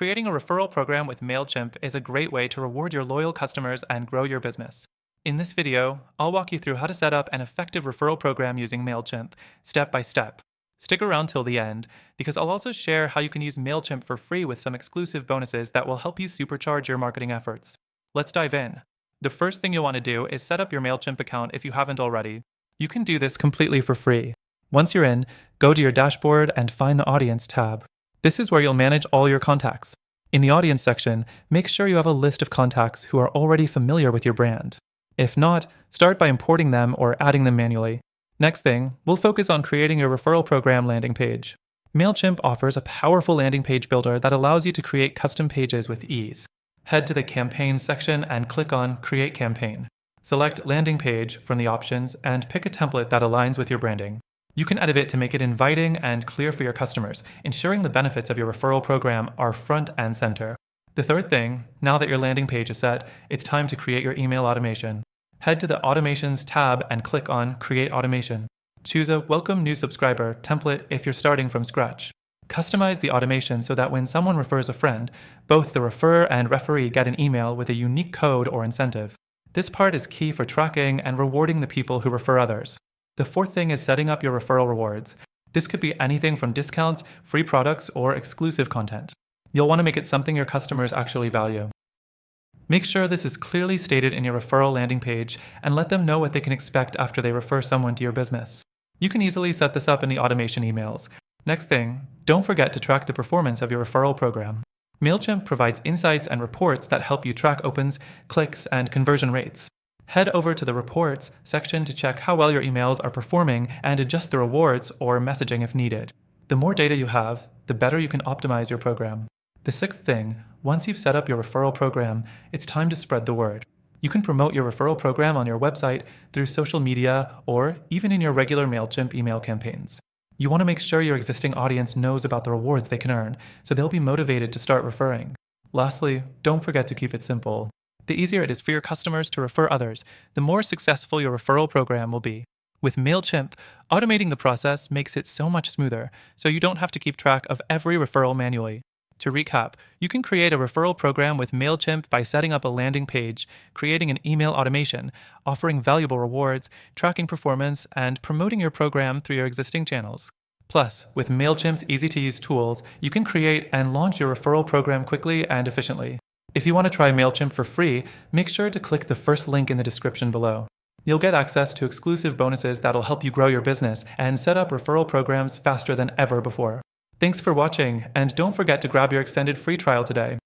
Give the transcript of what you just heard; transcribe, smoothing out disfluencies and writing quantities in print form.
Creating a referral program with Mailchimp is a great way to reward your loyal customers and grow your business. In this video, I'll walk you through how to set up an effective referral program using Mailchimp, step by step. Stick around till the end, because I'll also share how you can use Mailchimp for free with some exclusive bonuses that will help you supercharge your marketing efforts. Let's dive in. The first thing you'll want to do is set up your Mailchimp account if you haven't already. You can do this completely for free. Once you're in, go to your dashboard and find the Audience tab. This is where you'll manage all your contacts. In the Audience section, make sure you have a list of contacts who are already familiar with your brand. If not, start by importing them or adding them manually. Next thing, we'll focus on creating your referral program landing page. Mailchimp offers a powerful landing page builder that allows you to create custom pages with ease. Head to the Campaign section and click on Create Campaign. Select Landing Page from the options and pick a template that aligns with your branding. You can edit it to make it inviting and clear for your customers, ensuring the benefits of your referral program are front and center. The third thing, now that your landing page is set, it's time to create your email automation. Head to the Automations tab and click on Create Automation. Choose a Welcome New Subscriber template if you're starting from scratch. Customize the automation so that when someone refers a friend, both the referrer and referee get an email with a unique code or incentive. This part is key for tracking and rewarding the people who refer others. The fourth thing is setting up your referral rewards. This could be anything from discounts, free products, or exclusive content. You'll want to make it something your customers actually value. Make sure this is clearly stated in your referral landing page and let them know what they can expect after they refer someone to your business. You can easily set this up in the automation emails. Next thing, don't forget to track the performance of your referral program. Mailchimp provides insights and reports that help you track opens, clicks, and conversion rates. Head over to the Reports section to check how well your emails are performing and adjust the rewards or messaging if needed. The more data you have, the better you can optimize your program. The sixth thing, once you've set up your referral program, it's time to spread the word. You can promote your referral program on your website, through social media, or even in your regular Mailchimp email campaigns. You want to make sure your existing audience knows about the rewards they can earn, so they'll be motivated to start referring. Lastly, don't forget to keep it simple. The easier it is for your customers to refer others, the more successful your referral program will be. With Mailchimp, automating the process makes it so much smoother, so you don't have to keep track of every referral manually. To recap, you can create a referral program with Mailchimp by setting up a landing page, creating an email automation, offering valuable rewards, tracking performance, and promoting your program through your existing channels. Plus, with Mailchimp's easy-to-use tools, you can create and launch your referral program quickly and efficiently. If you want to try Mailchimp for free, make sure to click the first link in the description below. You'll get access to exclusive bonuses that'll help you grow your business and set up referral programs faster than ever before. Thanks for watching, and don't forget to grab your extended free trial today.